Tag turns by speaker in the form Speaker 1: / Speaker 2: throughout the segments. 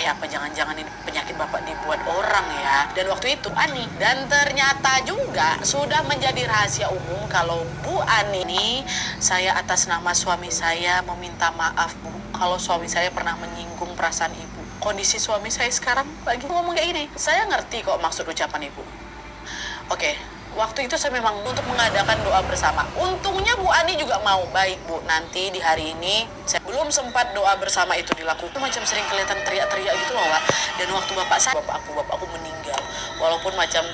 Speaker 1: apa jangan-jangan ini penyakit bapak dibuat orang ya. Dan waktu itu Ani, dan ternyata juga sudah menjadi rahasia umum kalau Bu Ani ini, saya atas nama suami saya meminta maaf Bu, kalau suami saya pernah menyinggung perasaan ibu. Kondisi suami saya sekarang lagi ngomong kayak gini. Saya ngerti kok maksud ucapan ibu. Oke, waktu itu saya memang untuk mengadakan doa bersama. Untungnya Bu Ani juga mau. Baik Bu, nanti di hari ini saya belum sempat doa bersama itu dilakukan. Macam sering kelihatan teriak-teriak gitu loh Pak. Dan waktu bapakku meninggal. Walaupun macam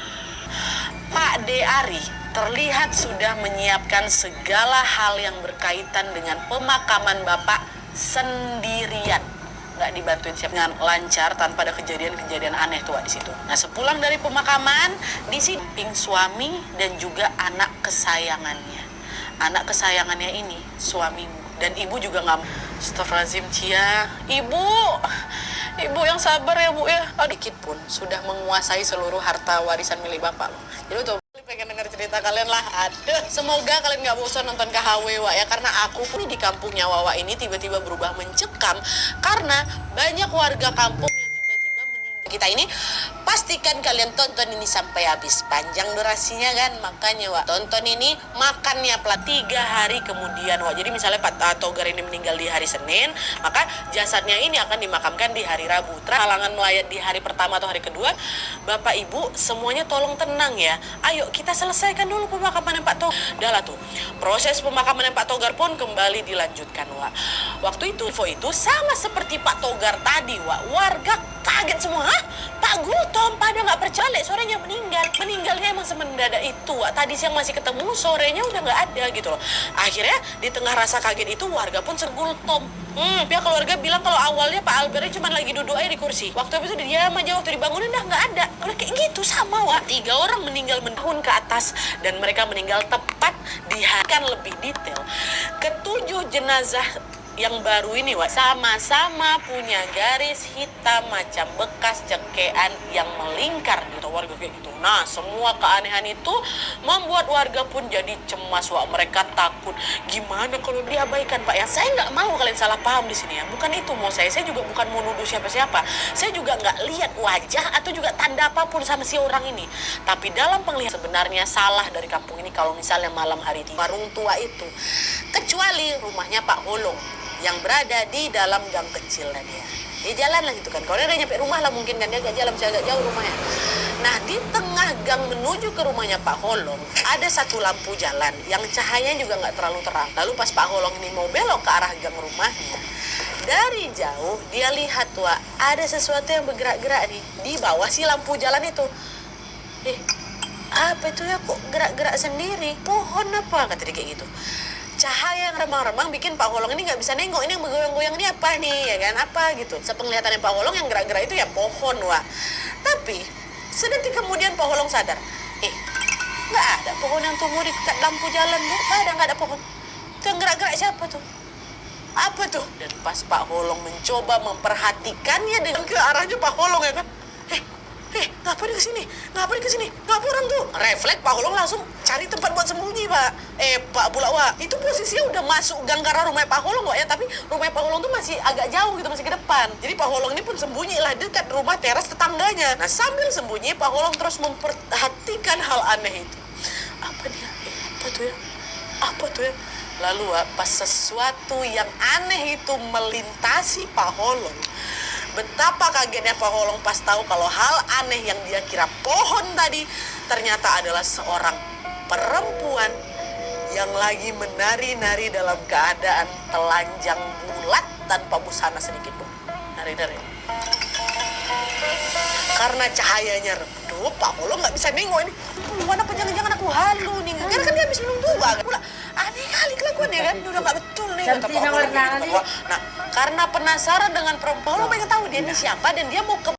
Speaker 1: Pak De Ari terlihat sudah menyiapkan segala hal yang berkaitan dengan pemakaman bapak sendirian. Nggak dibantuin siapa, dengan lancar tanpa ada kejadian-kejadian aneh tuh di situ. Nah, sepulang dari pemakaman, di sini suami dan juga anak kesayangannya. Anak kesayangannya ini suamimu dan ibu juga nggak. Astagfirullahaladzim Cia, ibu yang sabar ya Bu ya. Dikit pun sudah menguasai seluruh harta warisan milik bapak loh. Jadi tuh pengen dengar cerita kalian lah. Aduh, semoga kalian gak bosan nonton KHW Wak ya. Karena aku pun di kampungnya Wawa ini tiba-tiba berubah mencekam karena banyak warga kampung yang tiba-tiba meninggal. Kita ini pastikan kalian tonton ini sampai habis. Panjang durasinya kan, makanya Wak tonton ini. Makannya pelat 3 hari kemudian Wak. Jadi misalnya Pak Togar ini meninggal di hari Senin, maka jasadnya ini akan dimakamkan di hari Rabu. Halangan melayat di hari pertama atau hari kedua. Bapak Ibu semuanya tolong tenang ya. Ayo kita selesaikan dulu pemakaman Pak Togar. Udah lah tuh, proses pemakaman Pak Togar pun kembali dilanjutkan Wak. Waktu itu info itu sama seperti Pak Togar tadi Wak. Warga kaget semua. Hah? Pak Gultom pada nggak percaya sorenya meninggalnya emang semendadak itu Wak. Tadi siang masih ketemu, sorenya udah nggak ada gitu loh. Akhirnya di tengah rasa kaget itu warga pun Gultom. Pihak keluarga bilang kalau awalnya Pak Albert cuma lagi duduk aja di kursi. Waktu itu dia aja, waktu dibangunin udah nggak ada. Udah kayak gitu sama Wak. 3 orang meninggal tahun ke atas dan mereka meninggal tepat di hari. Kan lebih detail. Ke-7 jenazah yang baru ini Wak sama-sama punya garis hitam macam bekas cekean yang melingkar gitu warga kayak gitu. Nah, semua keanehan itu membuat warga pun jadi cemas Wak. Mereka takut gimana kalau diabaikan Pak ya. Saya nggak mau kalian salah paham di sini ya. Bukan itu mau saya juga bukan mau nuduh siapa-siapa. Saya juga nggak lihat wajah atau juga tanda apapun sama si orang ini. Tapi dalam penglihatan sebenarnya salah dari kampung ini kalau misalnya malam hari di warung tua itu. Kecuali rumahnya Pak Holong yang berada di dalam gang kecil tadi ya. Dia jalan lah gitu kan. Kalau dia udah nyampe rumah lah mungkin kan dia agak jalan, bisa agak jauh rumahnya. Nah, di tengah gang menuju ke rumahnya Pak Holong ada satu lampu jalan yang cahayanya juga nggak terlalu terang. Lalu pas Pak Holong ini mau belok ke arah gang rumahnya, dari jauh dia lihat Wak, ada sesuatu yang bergerak-gerak nih di bawah si lampu jalan itu. Apa itu ya, kok gerak-gerak sendiri? Pohon apa? Kata dia kayak gitu. Cahaya yang remang-remang bikin Pak Holong ini nggak bisa nengok, ini yang bergoyang-goyang ini apa nih ya kan, apa gitu. Sepenglihatannya Pak Holong yang gerak-gerak itu ya pohon Wak. Tapi sedetik kemudian Pak Holong sadar, nggak ada pohon yang tumbuh di dekat lampu jalan Bu, nggak ada pohon. Itu yang gerak-gerak siapa tuh? Apa tuh? Dan pas Pak Holong mencoba memperhatikannya dengan ke arahnya Pak Holong ya kan, ngapa dia kesini? Ngapa orang tuh? Refleks Pak Holong langsung cari tempat buat sembunyi Pak. Pak Bulak itu posisinya udah masuk gang ke arah rumah Pak Holong Wak ya, tapi rumah Pak Holong tuh masih agak jauh gitu, masih ke depan. Jadi Pak Holong ini pun sembunyi lah dekat rumah teras tetangganya. Nah, sambil sembunyi Pak Holong terus memperhatikan hal aneh itu. Apa dia? Apa tuh ya? Lalu Wak, pas sesuatu yang aneh itu melintasi Pak Holong, betapa kagetnya Pak Holong pas tahu kalau hal aneh yang dia kira pohon tadi ternyata adalah seorang perempuan yang lagi menari-nari dalam keadaan telanjang bulat tanpa busana sedikit pun. Nari-nari. Karena cahayanya redup, Pak Holong nggak bisa nengok ini. Perempuan apa jangan-jangan aku halu nih? Karena kan dia habis minum tuba kan. Pula aneh kali kelakuannya kan. Ini udah nggak betul nih kata Pak Holong. Nah, karena penasaran dengan perempuan, Holong pengen tahu dia ini siapa dan dia mau ke